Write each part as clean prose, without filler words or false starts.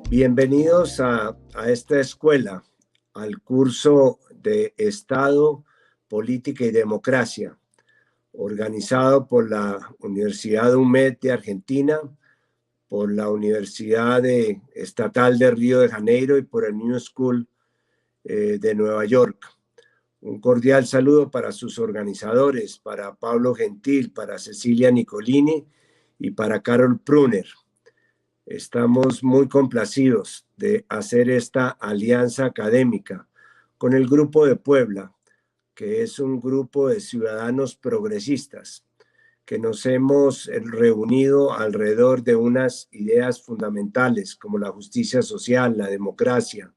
Bienvenidos a esta escuela, al curso de Estado, Política y Democracia, organizado por la Universidad UMED de Argentina, por la Estatal de Río de Janeiro y por el New School de Nueva York. Un cordial saludo para sus organizadores, para Pablo Gentil, para Cecilia Nicolini y para Carol Pruner. Estamos muy complacidos de hacer esta alianza académica con el Grupo de Puebla, que es un grupo de ciudadanos progresistas que nos hemos reunido alrededor de unas ideas fundamentales como la justicia social, la democracia,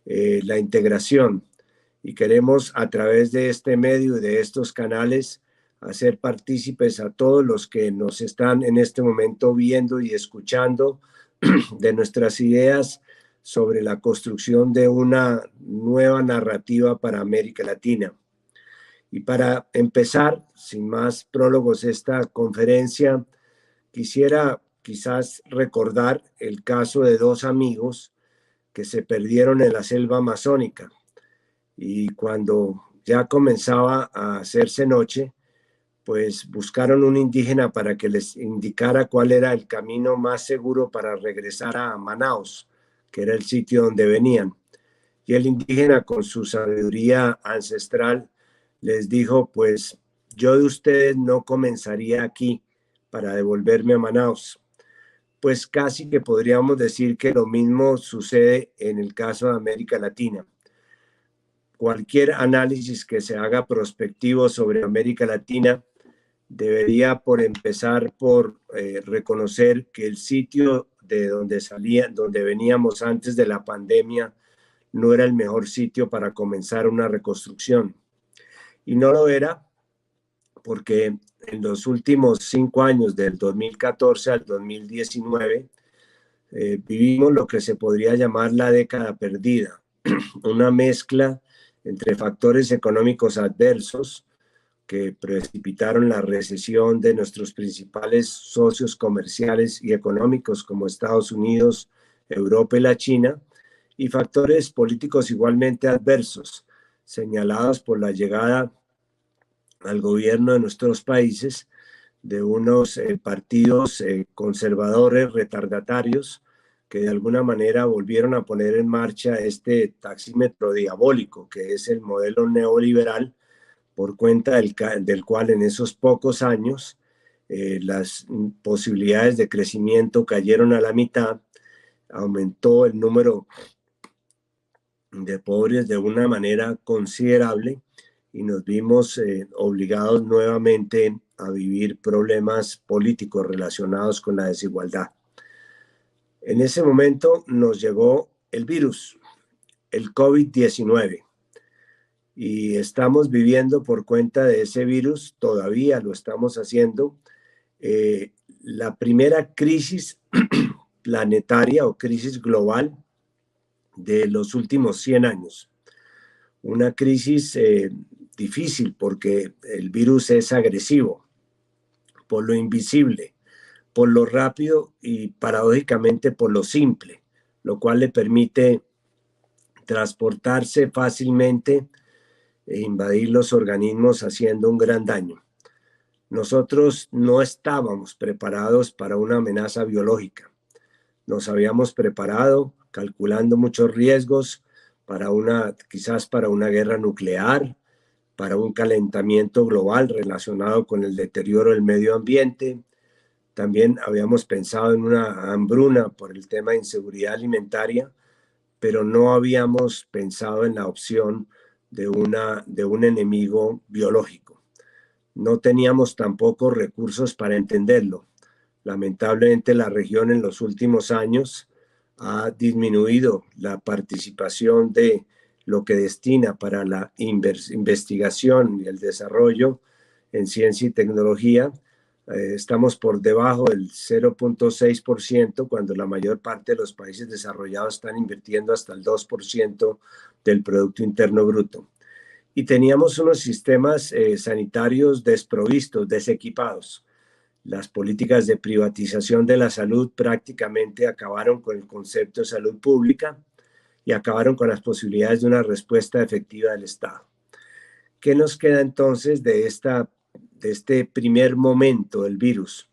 la integración. Y queremos a través de este medio y de estos canales hacer partícipes a todos los que nos están en este momento viendo y escuchando de nuestras ideas sobre la construcción de una nueva narrativa para América Latina. Y para empezar, sin más prólogos, esta conferencia, quisiera quizás recordar el caso de dos amigos que se perdieron en la selva amazónica. Y cuando ya comenzaba a hacerse noche, pues buscaron un indígena para que les indicara cuál era el camino más seguro para regresar a Manaos, que era el sitio donde venían. Y el indígena, con su sabiduría ancestral, les dijo, pues yo de ustedes no comenzaría aquí para devolverme a Manaos. Pues casi que podríamos decir que lo mismo sucede en el caso de América Latina. Cualquier análisis que se haga prospectivo sobre América Latina debería por empezar por reconocer que el sitio de donde veníamos antes de la pandemia no era el mejor sitio para comenzar una reconstrucción. Y no lo era porque en los últimos 5 años, del 2014 al 2019, vivimos lo que se podría llamar la década perdida, una mezcla entre factores económicos adversos que precipitaron la recesión de nuestros principales socios comerciales y económicos como Estados Unidos, Europa y la China, y factores políticos igualmente adversos, señalados por la llegada al gobierno de nuestros países de unos partidos conservadores retardatarios que de alguna manera volvieron a poner en marcha este taxímetro diabólico, que es el modelo neoliberal, por cuenta del cual en esos pocos años las posibilidades de crecimiento cayeron a la mitad, aumentó el número de pobres de una manera considerable y nos vimos obligados nuevamente a vivir problemas políticos relacionados con la desigualdad. En ese momento nos llegó el virus, el COVID-19. Y estamos viviendo por cuenta de ese virus, todavía lo estamos haciendo, la primera crisis planetaria o crisis global de los últimos 100 años. Una crisis difícil porque el virus es agresivo, por lo invisible, por lo rápido y paradójicamente por lo simple, lo cual le permite transportarse fácilmente e invadir los organismos haciendo un gran daño. Nosotros no estábamos preparados para una amenaza biológica. Nos habíamos preparado calculando muchos riesgos quizás para una guerra nuclear, para un calentamiento global relacionado con el deterioro del medio ambiente. También habíamos pensado en una hambruna por el tema de inseguridad alimentaria, pero no habíamos pensado en la opción de un enemigo biológico. No teníamos tampoco recursos para entenderlo. Lamentablemente la región en los últimos años ha disminuido la participación de lo que destina para la investigación y el desarrollo en ciencia y tecnología. Estamos por debajo del 0.6% cuando la mayor parte de los países desarrollados están invirtiendo hasta el 2% del Producto Interno Bruto. Y teníamos unos sistemas sanitarios desprovistos, desequipados. Las políticas de privatización de la salud prácticamente acabaron con el concepto de salud pública y acabaron con las posibilidades de una respuesta efectiva del Estado. ¿Qué nos queda entonces de este primer momento del virus,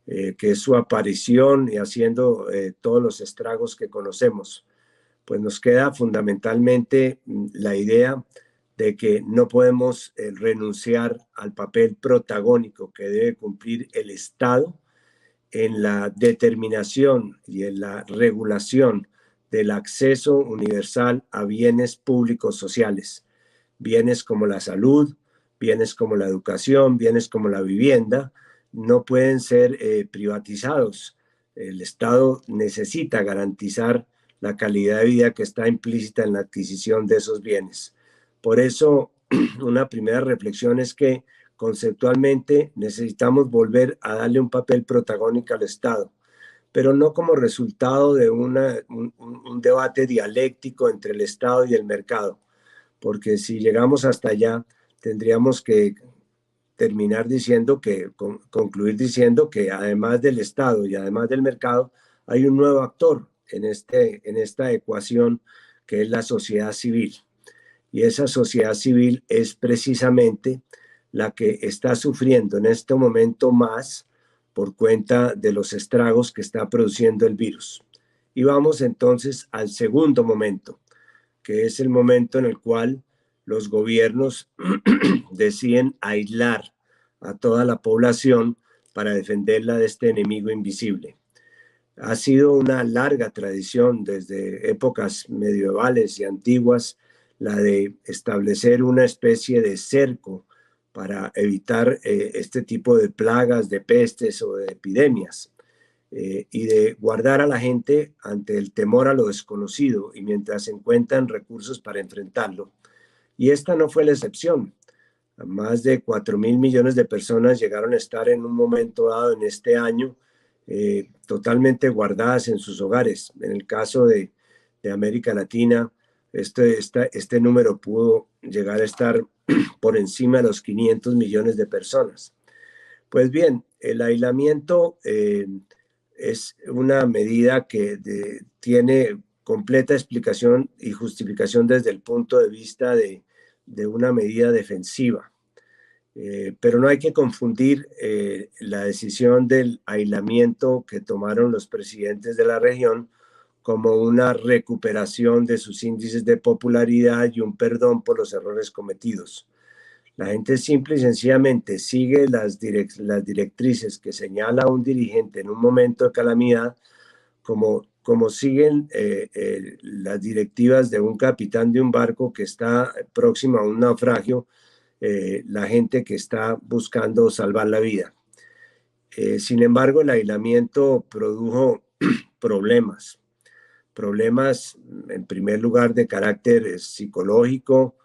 que es su aparición y haciendo todos los estragos que conocemos? Pues nos queda fundamentalmente la idea de que no podemos renunciar al papel protagónico que debe cumplir el Estado en la determinación y en la regulación del acceso universal a bienes públicos sociales, bienes como la salud, bienes como la educación, bienes como la vivienda, no pueden ser privatizados. El Estado necesita garantizar la calidad de vida que está implícita en la adquisición de esos bienes. Por eso, una primera reflexión es que conceptualmente necesitamos volver a darle un papel protagónico al Estado, pero no como resultado de un debate dialéctico entre el Estado y el mercado, porque si llegamos hasta allá, tendríamos que terminar diciendo concluir diciendo que además del Estado y además del mercado, hay un nuevo actor en esta ecuación que es la sociedad civil. Y esa sociedad civil es precisamente la que está sufriendo en este momento más por cuenta de los estragos que está produciendo el virus. Y vamos entonces al segundo momento, que es el momento en el cual los gobiernos deciden aislar a toda la población para defenderla de este enemigo invisible. Ha sido una larga tradición desde épocas medievales y antiguas la de establecer una especie de cerco para evitar este tipo de plagas, de pestes o de epidemias, y de guardar a la gente ante el temor a lo desconocido y mientras se encuentran recursos para enfrentarlo. Y esta no fue la excepción. Más de 4.000 millones de personas llegaron a estar en un momento dado en este año totalmente guardadas en sus hogares. En el caso de América Latina, este número pudo llegar a estar por encima de los 500 millones de personas. Pues bien, el aislamiento es una medida que tiene completa explicación y justificación desde el punto de vista de una medida defensiva. Pero no hay que confundir la decisión del aislamiento que tomaron los presidentes de la región como una recuperación de sus índices de popularidad y un perdón por los errores cometidos. La gente simple y sencillamente sigue las directrices que señala un dirigente en un momento de calamidad, como siguen las directivas de un capitán de un barco que está próximo a un naufragio, la gente que está buscando salvar la vida. Sin embargo, el aislamiento produjo problemas en primer lugar de carácter psicológico.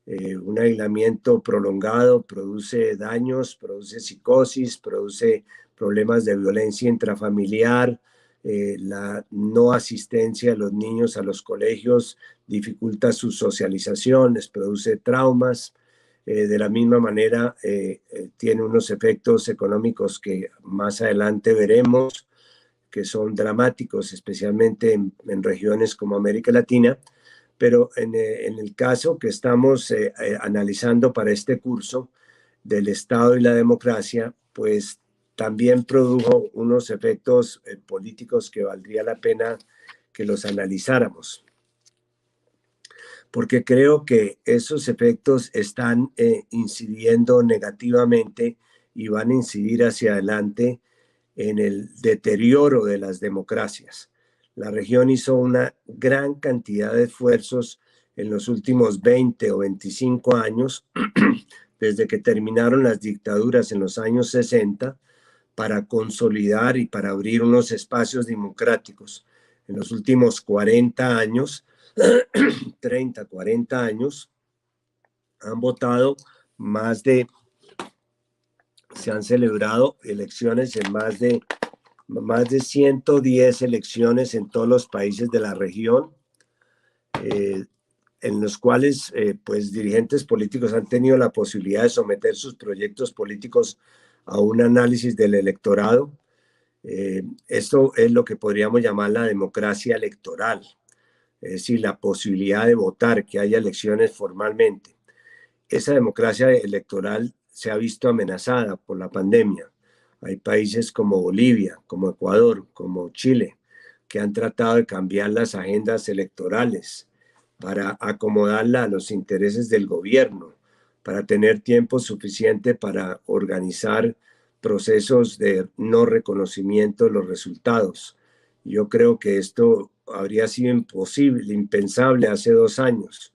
Un aislamiento prolongado produce daños, produce psicosis, produce problemas de violencia intrafamiliar, la no asistencia de los niños a los colegios dificulta su socialización, les produce traumas. De la misma manera, tiene unos efectos económicos que más adelante veremos, que son dramáticos, especialmente en regiones como América Latina, pero en el caso que estamos analizando para este curso del Estado y la democracia, pues también produjo unos efectos políticos que valdría la pena que los analizáramos, porque creo que esos efectos están incidiendo negativamente y van a incidir hacia adelante en el deterioro de las democracias. La región hizo una gran cantidad de esfuerzos en los últimos 20 o 25 años, desde que terminaron las dictaduras en los años 60, para consolidar y para abrir unos espacios democráticos. En los últimos 40 años, 30, 40 años, han votado se han celebrado elecciones en más de 110 elecciones en todos los países de la región, en los cuales pues dirigentes políticos han tenido la posibilidad de someter sus proyectos políticos a un análisis del electorado. Esto es lo que podríamos llamar la democracia electoral, es decir, la posibilidad de votar, que haya elecciones formalmente. Esa democracia electoral se ha visto amenazada por la pandemia. Hay países como Bolivia, como Ecuador, como Chile, que han tratado de cambiar las agendas electorales para acomodarla a los intereses del gobierno, para tener tiempo suficiente para organizar procesos de no reconocimiento de los resultados. Yo creo que esto habría sido imposible, impensable hace 2 años.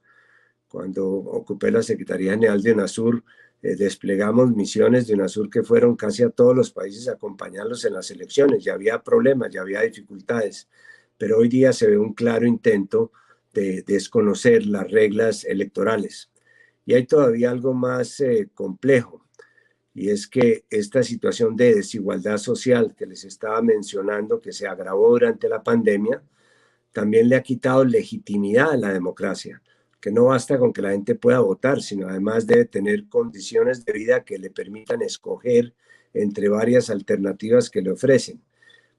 Cuando ocupé la Secretaría General de UNASUR, desplegamos misiones de UNASUR que fueron casi a todos los países a acompañarlos en las elecciones. Ya había problemas, ya había dificultades, pero hoy día se ve un claro intento de desconocer las reglas electorales. Y hay todavía algo más complejo, y es que esta situación de desigualdad social que les estaba mencionando, que se agravó durante la pandemia, también le ha quitado legitimidad a la democracia, que no basta con que la gente pueda votar, sino además debe tener condiciones de vida que le permitan escoger entre varias alternativas que le ofrecen.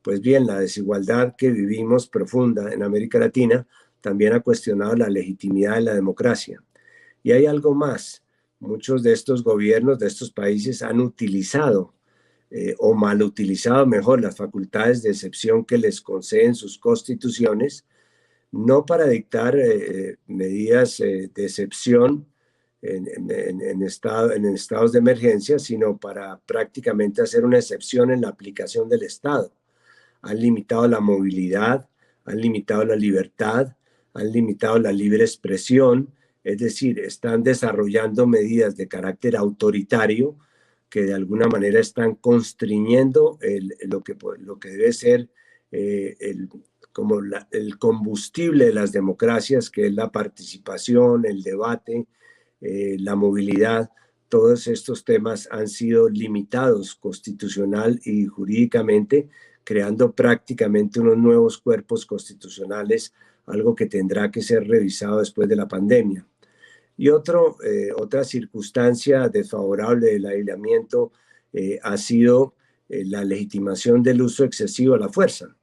Pues bien, la desigualdad que vivimos profunda en América Latina también ha cuestionado la legitimidad de la democracia. Y hay algo más. Muchos de estos gobiernos de estos países han utilizado o mal utilizado mejor las facultades de excepción que les conceden sus constituciones, no para dictar medidas de excepción en estados de emergencia, sino para prácticamente hacer una excepción en la aplicación del Estado. Han limitado la movilidad, han limitado la libertad, han limitado la libre expresión, es decir, están desarrollando medidas de carácter autoritario que de alguna manera están constriñendo lo que debe ser como el combustible de las democracias, que es la participación, el debate, la movilidad. Todos estos temas han sido limitados constitucional y jurídicamente, creando prácticamente unos nuevos cuerpos constitucionales, algo que tendrá que ser revisado después de la pandemia. Y otra circunstancia desfavorable del aislamiento ha sido la legitimación del uso excesivo de la fuerza.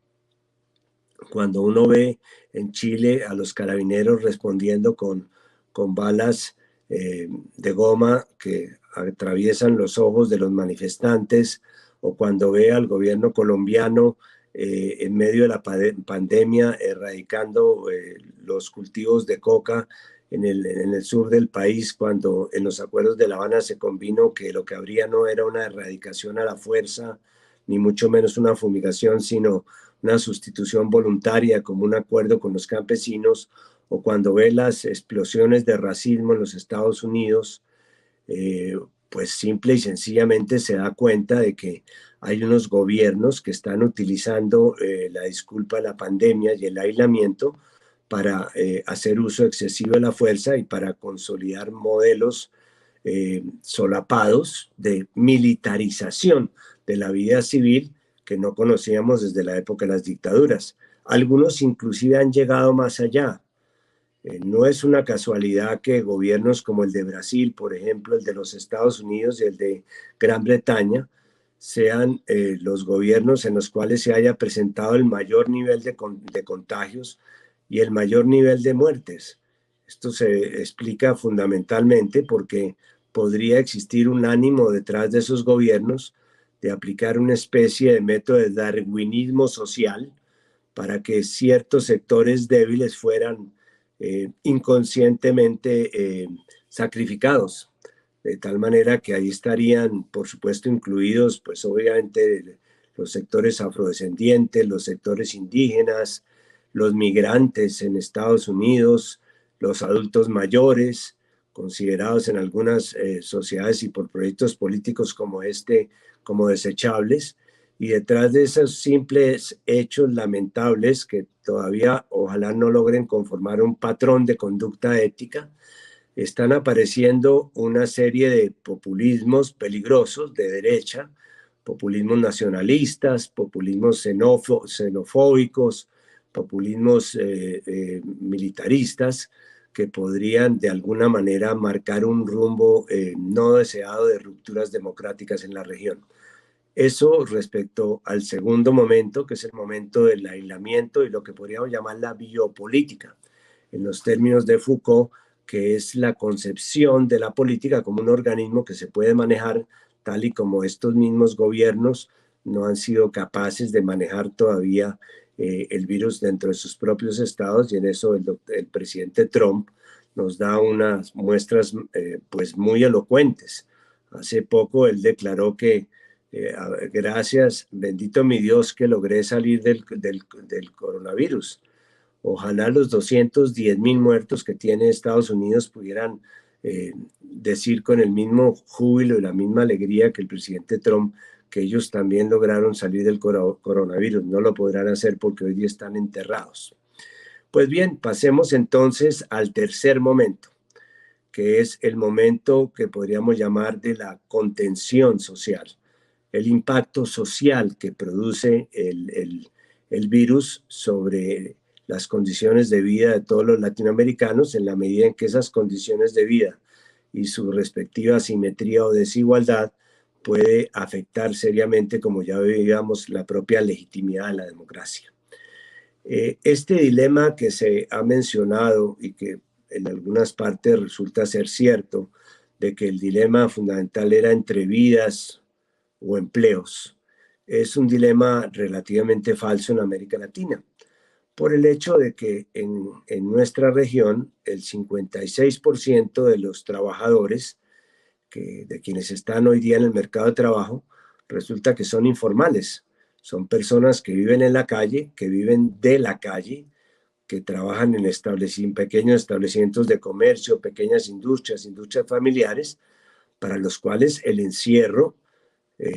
Cuando uno ve en Chile a los carabineros respondiendo con balas de goma que atraviesan los ojos de los manifestantes, o cuando ve al gobierno colombiano en medio de la pandemia erradicando los cultivos de coca en el sur del país, cuando en los acuerdos de La Habana se convino que lo que habría no era una erradicación a la fuerza, ni mucho menos una fumigación, sino una sustitución voluntaria como un acuerdo con los campesinos, o cuando ve las explosiones de racismo en los Estados Unidos, pues simple y sencillamente se da cuenta de que hay unos gobiernos que están utilizando la disculpa de la pandemia y el aislamiento para hacer uso excesivo de la fuerza y para consolidar modelos solapados de militarización de la vida civil que no conocíamos desde la época de las dictaduras. Algunos inclusive han llegado más allá. No es una casualidad que gobiernos como el de Brasil, por ejemplo, el de los Estados Unidos y el de Gran Bretaña, sean los gobiernos en los cuales se haya presentado el mayor nivel de contagios y el mayor nivel de muertes. Esto se explica fundamentalmente porque podría existir un ánimo detrás de esos gobiernos de aplicar una especie de método de darwinismo social para que ciertos sectores débiles fueran inconscientemente sacrificados, de tal manera que ahí estarían, por supuesto, incluidos, pues obviamente, los sectores afrodescendientes, los sectores indígenas, los migrantes en Estados Unidos, los adultos mayores, considerados en algunas sociedades y por proyectos políticos como este, como desechables. Y detrás de esos simples hechos lamentables que todavía ojalá no logren conformar un patrón de conducta ética, están apareciendo una serie de populismos peligrosos de derecha, populismos nacionalistas, populismos xenofóbicos, populismos militaristas, que podrían de alguna manera marcar un rumbo no deseado de rupturas democráticas en la región. Eso respecto al segundo momento, que es el momento del aislamiento y lo que podríamos llamar la biopolítica, en los términos de Foucault, que es la concepción de la política como un organismo que se puede manejar tal y como estos mismos gobiernos no han sido capaces de manejar todavía el virus dentro de sus propios estados, y en eso el presidente Trump nos da unas muestras pues muy elocuentes. Hace poco él declaró que gracias, bendito mi Dios, que logré salir del coronavirus. Ojalá los 210,000 muertos que tiene Estados Unidos pudieran decir con el mismo júbilo y la misma alegría que el presidente Trump, que ellos también lograron salir del coronavirus. No lo podrán hacer porque hoy día están enterrados. Pues bien, pasemos entonces al tercer momento, que es el momento que podríamos llamar de la contención social, el impacto social que produce el virus sobre las condiciones de vida de todos los latinoamericanos, en la medida en que esas condiciones de vida y su respectiva asimetría o desigualdad puede afectar seriamente, como ya veíamos, la propia legitimidad de la democracia. Este dilema que se ha mencionado y que en algunas partes resulta ser cierto, de que el dilema fundamental era entre vidas o empleos, es un dilema relativamente falso en América Latina, por el hecho de que en nuestra región el 56% de los trabajadores, de quienes están hoy día en el mercado de trabajo, resulta que son informales. Son personas que viven en la calle, que viven de la calle, que trabajan en pequeños establecimientos de comercio, pequeñas industrias, industrias familiares, para los cuales el encierro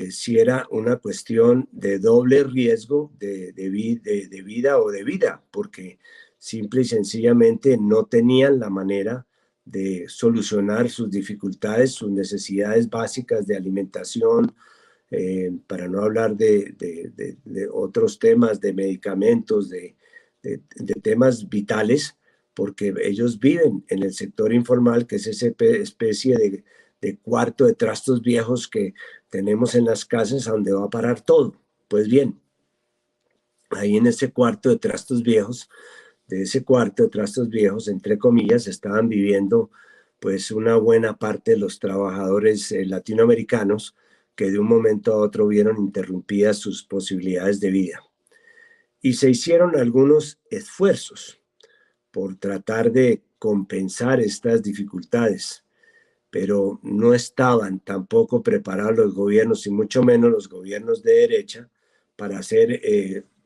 si era una cuestión de doble riesgo de vida o de vida, porque simple y sencillamente no tenían la manera de solucionar sus dificultades, sus necesidades básicas de alimentación, para no hablar de otros temas, de medicamentos, de temas vitales, porque ellos viven en el sector informal, que es esa especie de cuarto de trastos viejos que tenemos en las casas a donde va a parar todo. Pues bien, ahí en ese cuarto de trastos viejos, entre comillas, estaban viviendo pues una buena parte de los trabajadores latinoamericanos que de un momento a otro vieron interrumpidas sus posibilidades de vida. Y se hicieron algunos esfuerzos por tratar de compensar estas dificultades, pero no estaban tampoco preparados los gobiernos, y mucho menos los gobiernos de derecha, para hacer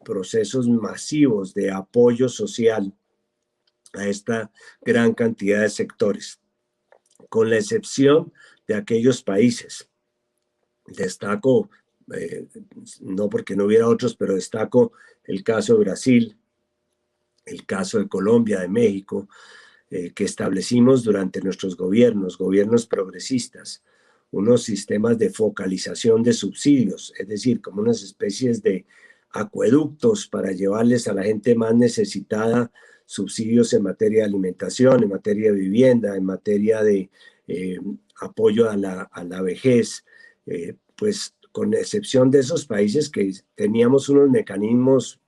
procesos masivos de apoyo social a esta gran cantidad de sectores, con la excepción de aquellos países. Destaco, no porque no hubiera otros, pero destaco el caso de Brasil, el caso de Colombia, de México, que establecimos durante nuestros gobiernos progresistas, unos sistemas de focalización de subsidios, es decir, como unas especies de acueductos para llevarles a la gente más necesitada subsidios en materia de alimentación, en materia de vivienda, en materia de apoyo a la vejez, pues con excepción de esos países que teníamos unos mecanismos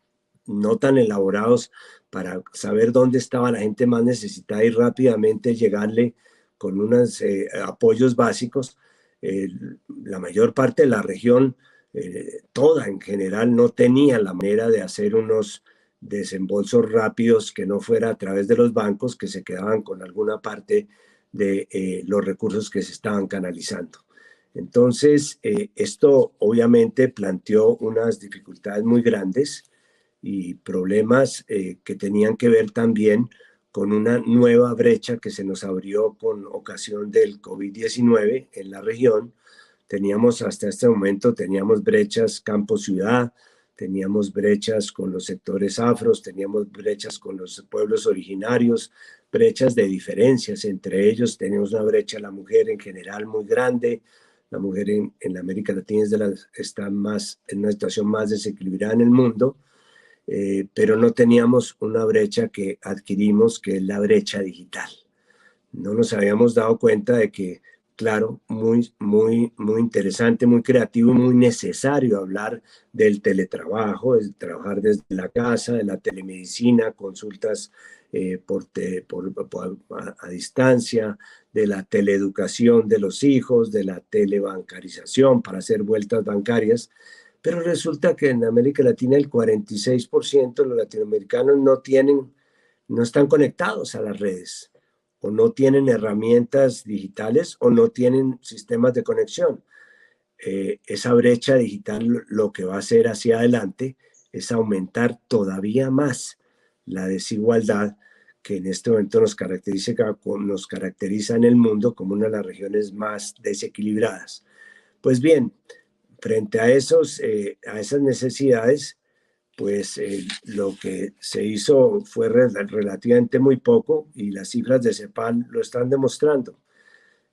no tan elaborados para saber dónde estaba la gente más necesitada y rápidamente llegarle con unos apoyos básicos. La mayor parte de la región, toda en general, no tenía la manera de hacer unos desembolsos rápidos que no fuera a través de los bancos, que se quedaban con alguna parte de los recursos que se estaban canalizando. Entonces, esto obviamente planteó unas dificultades muy grandes y problemas que tenían que ver también con una nueva brecha que se nos abrió con ocasión del COVID-19 en la región. Hasta este momento teníamos brechas campo-ciudad, teníamos brechas con los sectores afros, teníamos brechas con los pueblos originarios, brechas de diferencias entre ellos. Tenemos una brecha de la mujer en general muy grande. La mujer en América Latina está más en una situación más desequilibrada en el mundo. pero no teníamos una brecha que adquirimos, que es la brecha digital. No nos habíamos dado cuenta de que, claro, muy interesante, muy creativo y muy necesario hablar del teletrabajo, de trabajar desde la casa, de la telemedicina, consultas a distancia, de la teleeducación de los hijos, de la telebancarización para hacer vueltas bancarias. Pero resulta que en América Latina el 46% de los latinoamericanos no están conectados a las redes, o no tienen herramientas digitales, o no tienen sistemas de conexión. Esa brecha digital lo que va a hacer hacia adelante es aumentar todavía más la desigualdad que en este momento nos caracteriza en el mundo como una de las regiones más desequilibradas. Pues bien, frente a esas necesidades, pues lo que se hizo fue relativamente muy poco, y las cifras de CEPAL lo están demostrando.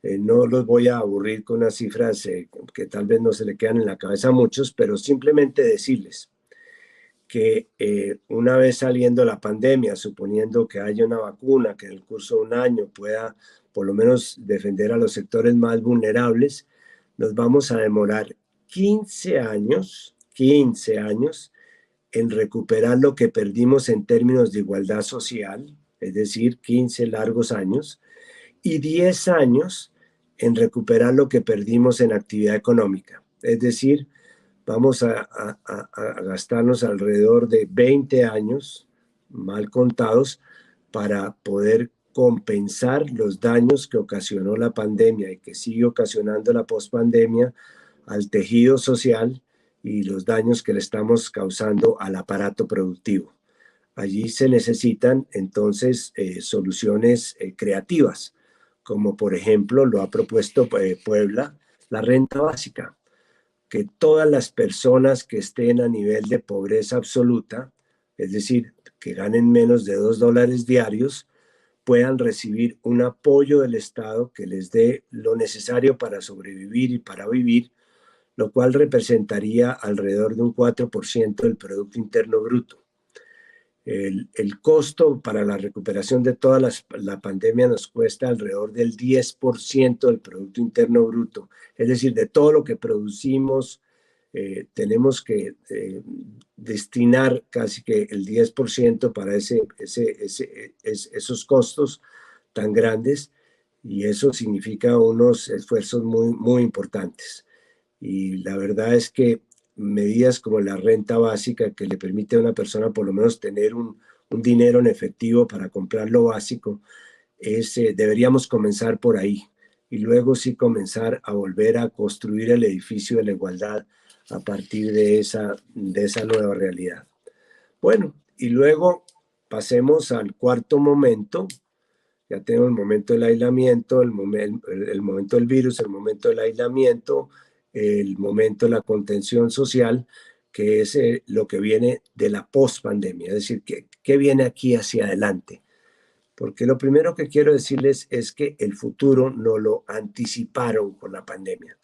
No los voy a aburrir con unas cifras que tal vez no se le quedan en la cabeza a muchos, pero simplemente decirles que una vez saliendo la pandemia, suponiendo que haya una vacuna que en el curso de un año pueda por lo menos defender a los sectores más vulnerables, nos vamos a demorar 15 años en recuperar lo que perdimos en términos de igualdad social, es decir, 15 largos años, y 10 años en recuperar lo que perdimos en actividad económica. Es decir, vamos a gastarnos alrededor de 20 años, mal contados, para poder compensar los daños que ocasionó la pandemia y que sigue ocasionando la pospandemia al tejido social, y los daños que le estamos causando al aparato productivo. Allí se necesitan entonces soluciones creativas, como por ejemplo lo ha propuesto Puebla, la renta básica, que todas las personas que estén a nivel de pobreza absoluta, es decir, que ganen menos de $2 diarios, puedan recibir un apoyo del Estado que les dé lo necesario para sobrevivir y para vivir, lo cual representaría alrededor de un 4% del Producto Interno Bruto. El costo para la recuperación de toda la pandemia nos cuesta alrededor del 10% del Producto Interno Bruto. Es decir, de todo lo que producimos, tenemos que destinar casi que el 10% para esos costos tan grandes, y eso significa unos esfuerzos muy importantes. Y la verdad es que medidas como la renta básica, que le permite a una persona por lo menos tener un dinero en efectivo para comprar lo básico, deberíamos comenzar por ahí, y luego sí comenzar a volver a construir el edificio de la igualdad a partir de esa nueva realidad. Bueno, y luego pasemos al cuarto momento. Ya tenemos el momento del aislamiento, el momento del virus, el momento del aislamiento, el momento de la contención social, que es lo que viene de la pospandemia, es decir, ¿qué viene aquí hacia adelante? Porque lo primero que quiero decirles es que el futuro no lo anticiparon con la pandemia.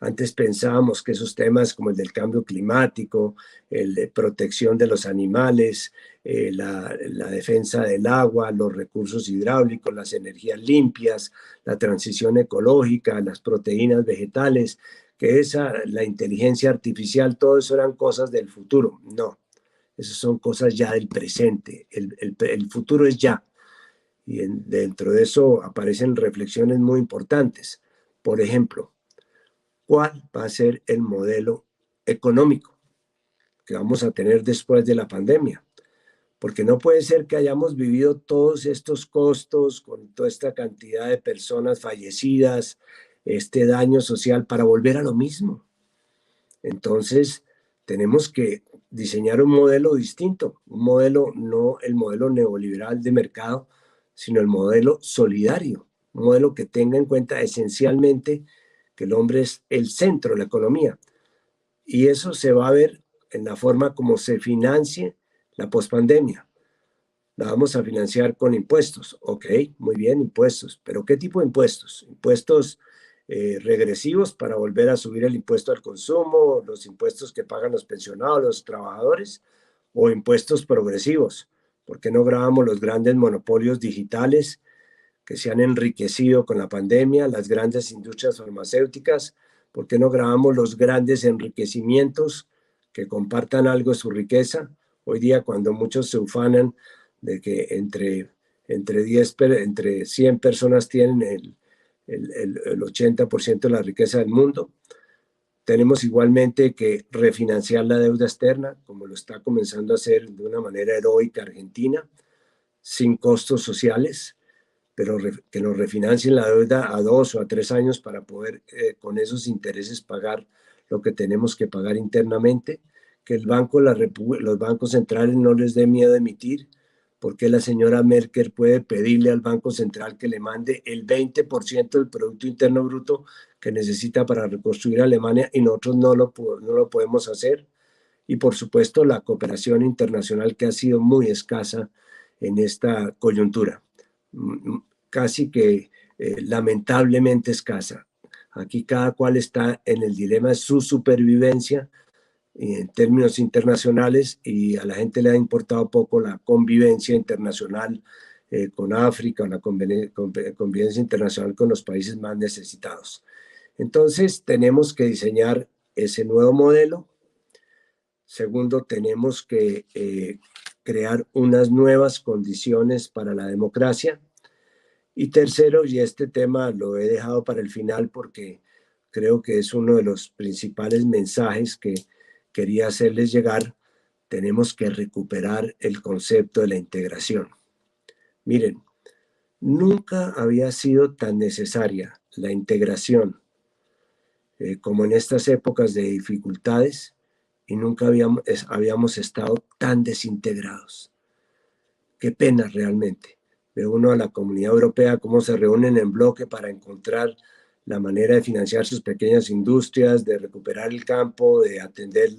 Antes pensábamos que esos temas como el del cambio climático, el de protección de los animales, la defensa del agua, los recursos hidráulicos, las energías limpias, la transición ecológica, las proteínas vegetales, que la inteligencia artificial, todo eso eran cosas del futuro. No, esas son cosas ya del presente. El futuro es ya. Y dentro de eso aparecen reflexiones muy importantes. Por ejemplo, ¿cuál va a ser el modelo económico que vamos a tener después de la pandemia? Porque no puede ser que hayamos vivido todos estos costos con toda esta cantidad de personas fallecidas, este daño social, para volver a lo mismo. Entonces, tenemos que diseñar un modelo distinto, un modelo, no el modelo neoliberal de mercado, sino el modelo solidario, un modelo que tenga en cuenta esencialmente que el hombre es el centro de la economía. Y eso se va a ver en la forma como se financie la pospandemia. La vamos a financiar con impuestos. Ok, muy bien, impuestos. ¿Pero qué tipo de impuestos? Impuestos regresivos para volver a subir el impuesto al consumo, los impuestos que pagan los pensionados, los trabajadores, o impuestos progresivos. ¿Por qué no grabamos los grandes monopolios digitales que se han enriquecido con la pandemia, las grandes industrias farmacéuticas? ¿Por qué no grabamos los grandes enriquecimientos que compartan algo de su riqueza? Hoy día, cuando muchos se ufanan de que entre 100 personas tienen el 80% de la riqueza del mundo, tenemos igualmente que refinanciar la deuda externa, como lo está comenzando a hacer de una manera heroica Argentina, sin costos sociales, pero que nos refinancien la deuda a 2 o a 3 años para poder con esos intereses pagar lo que tenemos que pagar internamente, que los bancos centrales no les dé miedo emitir, porque la señora Merkel puede pedirle al Banco Central que le mande el 20% del Producto Interno Bruto que necesita para reconstruir Alemania y nosotros no lo podemos hacer. Y por supuesto la cooperación internacional que ha sido muy escasa en esta coyuntura, casi que lamentablemente escasa. Aquí cada cual está en el dilema de su supervivencia en términos internacionales y a la gente le ha importado poco la convivencia internacional con África, la convivencia internacional con los países más necesitados. Entonces tenemos que diseñar ese nuevo modelo. Segundo, tenemos que crear unas nuevas condiciones para la democracia. Y tercero, y este tema lo he dejado para el final porque creo que es uno de los principales mensajes que quería hacerles llegar, tenemos que recuperar el concepto de la integración. Miren, nunca había sido tan necesaria la integración como en estas épocas de dificultades y nunca habíamos estado tan desintegrados. Qué pena realmente. Ve uno a la Comunidad Europea cómo se reúnen en bloque para encontrar la manera de financiar sus pequeñas industrias, de recuperar el campo, de atender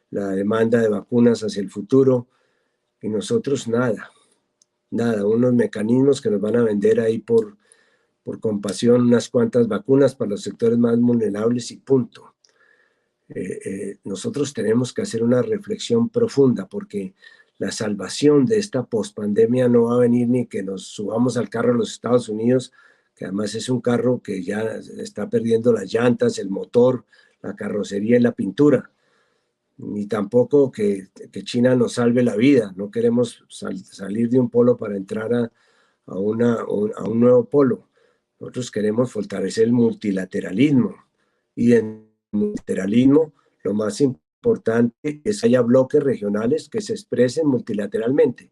la demanda de vacunas hacia el futuro. Y nosotros nada, unos mecanismos que nos van a vender ahí por compasión unas cuantas vacunas para los sectores más vulnerables y punto. Nosotros tenemos que hacer una reflexión profunda porque la salvación de esta pospandemia no va a venir ni que nos subamos al carro de los Estados Unidos, que además es un carro que ya está perdiendo las llantas, el motor, la carrocería y la pintura, ni tampoco que China nos salve la vida. No queremos salir de un polo para entrar a un nuevo polo. Nosotros queremos fortalecer el multilateralismo y en el multilateralismo lo más importante es que haya bloques regionales que se expresen multilateralmente.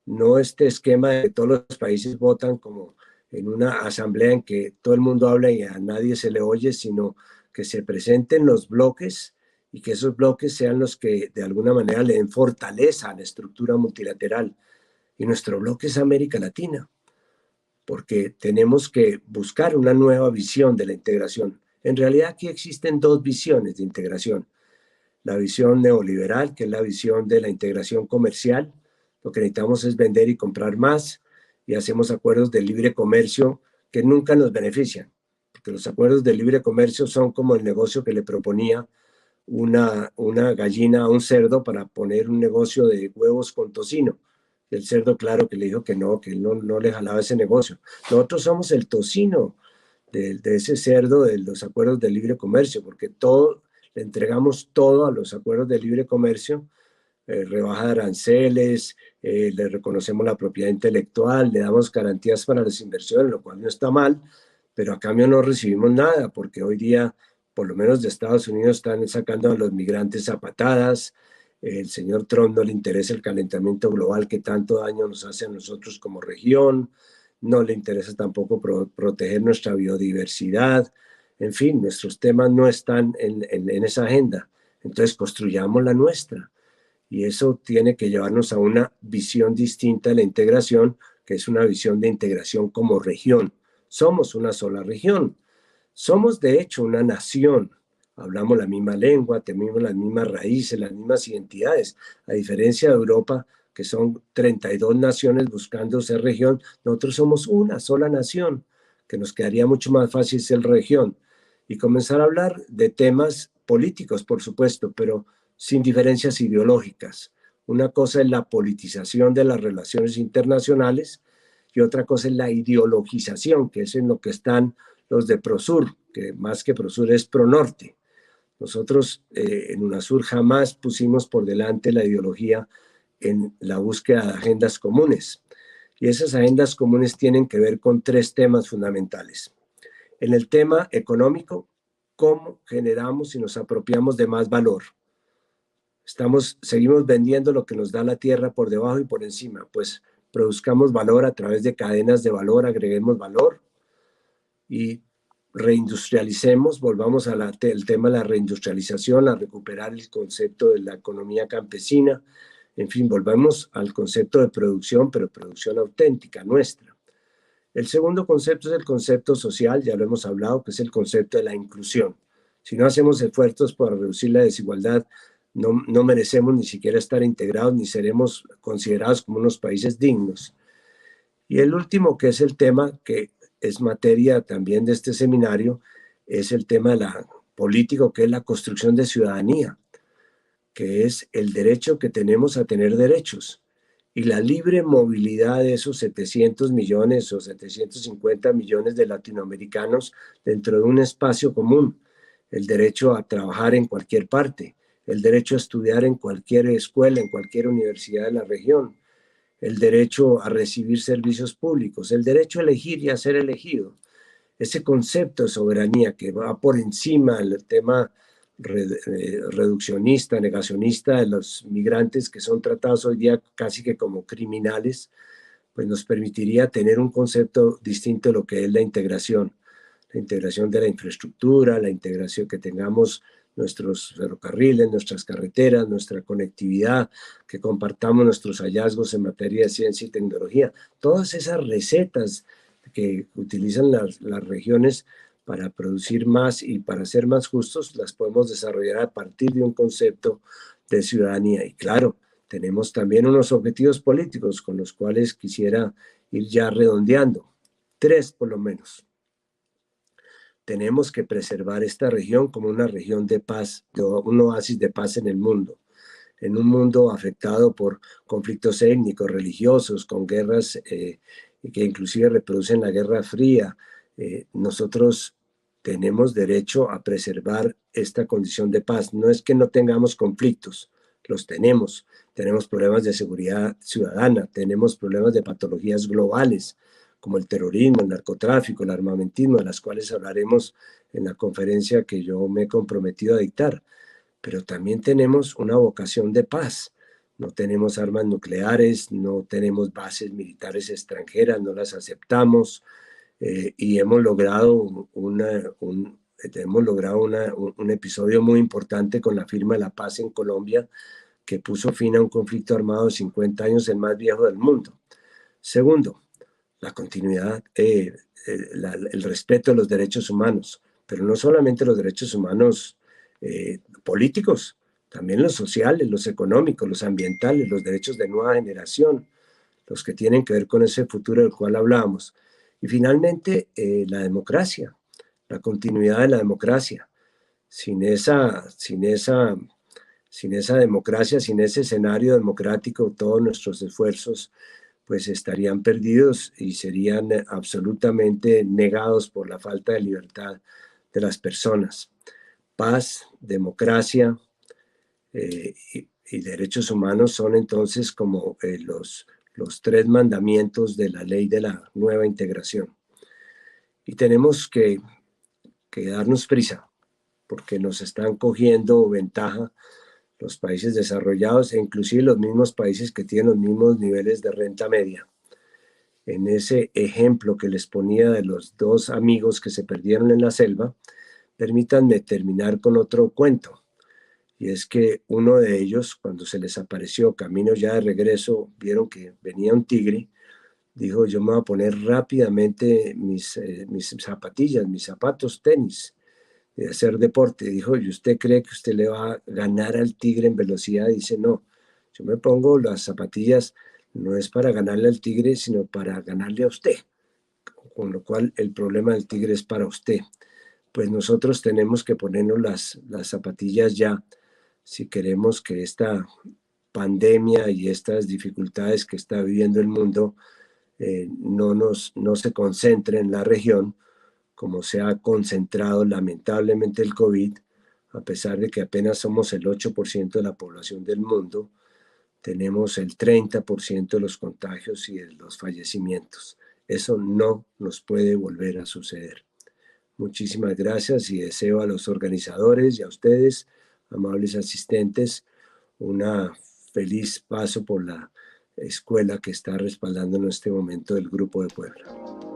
No este esquema de que todos los países votan como en una asamblea en que todo el mundo habla y a nadie se le oye, sino que se presenten los bloques y que esos bloques sean los que de alguna manera le den fortaleza a la estructura multilateral. Y nuestro bloque es América Latina, porque tenemos que buscar una nueva visión de la integración. En realidad aquí existen dos visiones de integración. La visión neoliberal, que es la visión de la integración comercial. Lo que necesitamos es vender y comprar más y hacemos acuerdos de libre comercio que nunca nos benefician, porque los acuerdos de libre comercio son como el negocio que le proponía una gallina a un cerdo para poner un negocio de huevos con tocino. El cerdo, claro, que le dijo que él no le jalaba ese negocio. Nosotros somos el tocino de ese cerdo de los acuerdos de libre comercio, porque le entregamos todo a los acuerdos de libre comercio, rebaja de aranceles, le reconocemos la propiedad intelectual, le damos garantías para las inversiones, lo cual no está mal, pero a cambio no recibimos nada, porque hoy día, por lo menos de Estados Unidos, están sacando a los migrantes a patadas. El señor Trump no le interesa el calentamiento global que tanto daño nos hace a nosotros como región, no le interesa tampoco proteger nuestra biodiversidad. En fin, nuestros temas no están en esa agenda. Entonces construyamos la nuestra. Y eso tiene que llevarnos a una visión distinta de la integración, que es una visión de integración como región. Somos una sola región. Somos de hecho una nación. Hablamos la misma lengua, tenemos las mismas raíces, las mismas identidades. A diferencia de Europa, que son 32 naciones buscando ser región, nosotros somos una sola nación, que nos quedaría mucho más fácil ser región. Y comenzar a hablar de temas políticos, por supuesto, pero sin diferencias ideológicas. Una cosa es la politización de las relaciones internacionales y otra cosa es la ideologización, que es en lo que están los de Prosur, que más que Prosur es Pronorte. Nosotros en UNASUR jamás pusimos por delante la ideología en la búsqueda de agendas comunes. Y esas agendas comunes tienen que ver con tres temas fundamentales. En el tema económico, ¿cómo generamos y nos apropiamos de más valor? Seguimos vendiendo lo que nos da la tierra por debajo y por encima. Pues produzcamos valor a través de cadenas de valor, agreguemos valor y reindustrialicemos, volvamos al tema de la reindustrialización, a recuperar el concepto de la economía campesina, en fin, volvamos al concepto de producción, pero producción auténtica, nuestra. El segundo concepto es el concepto social, ya lo hemos hablado, que es el concepto de la inclusión. Si no hacemos esfuerzos para reducir la desigualdad, no merecemos ni siquiera estar integrados, ni seremos considerados como unos países dignos. Y el último, que es el tema que es materia también de este seminario, es el tema de la político, que es la construcción de ciudadanía, que es el derecho que tenemos a tener derechos y la libre movilidad de esos 700 millones o 750 millones de latinoamericanos dentro de un espacio común, el derecho a trabajar en cualquier parte, el derecho a estudiar en cualquier escuela, en cualquier universidad de la región, el derecho a recibir servicios públicos, el derecho a elegir y a ser elegido. Ese concepto de soberanía que va por encima del tema reduccionista, negacionista de los migrantes que son tratados hoy día casi que como criminales, pues nos permitiría tener un concepto distinto de lo que es la integración de la infraestructura, la integración que tengamos nuestros ferrocarriles, nuestras carreteras, nuestra conectividad, que compartamos nuestros hallazgos en materia de ciencia y tecnología. Todas esas recetas que utilizan las regiones para producir más y para ser más justos, las podemos desarrollar a partir de un concepto de ciudadanía. Y claro, tenemos también unos objetivos políticos con los cuales quisiera ir ya redondeando. Tres, por lo menos. Tenemos que preservar esta región como una región de paz, un oasis de paz en el mundo, en un mundo afectado por conflictos étnicos, religiosos, con guerras que inclusive reproducen la Guerra Fría. Nosotros tenemos derecho a preservar esta condición de paz. No es que no tengamos conflictos, los tenemos. Tenemos problemas de seguridad ciudadana, tenemos problemas de patologías globales, como el terrorismo, el narcotráfico, el armamentismo, de las cuales hablaremos en la conferencia que yo me he comprometido a dictar. Pero también tenemos una vocación de paz. No tenemos armas nucleares, no tenemos bases militares extranjeras, no las aceptamos y hemos logrado un episodio muy importante con la firma de la paz en Colombia, que puso fin a un conflicto armado de 50 años, el más viejo del mundo. Segundo, la continuidad, el respeto de los derechos humanos, pero no solamente los derechos humanos políticos, también los sociales, los económicos, los ambientales, los derechos de nueva generación, los que tienen que ver con ese futuro del cual hablábamos. Y finalmente, la democracia, la continuidad de la democracia. Sin esa democracia, sin ese escenario democrático, todos nuestros esfuerzos pues estarían perdidos y serían absolutamente negados por la falta de libertad de las personas. Paz, democracia y derechos humanos son entonces como los tres mandamientos de la ley de la nueva integración. Y tenemos que darnos prisa, porque nos están cogiendo ventaja los países desarrollados e inclusive los mismos países que tienen los mismos niveles de renta media. En ese ejemplo que les ponía de los dos amigos que se perdieron en la selva, permítanme terminar con otro cuento. Y es que uno de ellos, cuando se les apareció camino ya de regreso, vieron que venía un tigre, dijo, yo me voy a poner rápidamente mis zapatillas, mis zapatos, tenis, de hacer deporte. Dijo, ¿y usted cree que usted le va a ganar al tigre en velocidad? Dice, no, yo me pongo las zapatillas, no es para ganarle al tigre, sino para ganarle a usted. Con lo cual el problema del tigre es para usted. Pues nosotros tenemos que ponernos las zapatillas ya, si queremos que esta pandemia y estas dificultades que está viviendo el mundo no se concentre en la región, como se ha concentrado lamentablemente el COVID, a pesar de que apenas somos el 8% de la población del mundo, tenemos el 30% de los contagios y de los fallecimientos. Eso no nos puede volver a suceder. Muchísimas gracias y deseo a los organizadores y a ustedes, amables asistentes, una feliz paso por la escuela que está respaldando en este momento el Grupo de Puebla.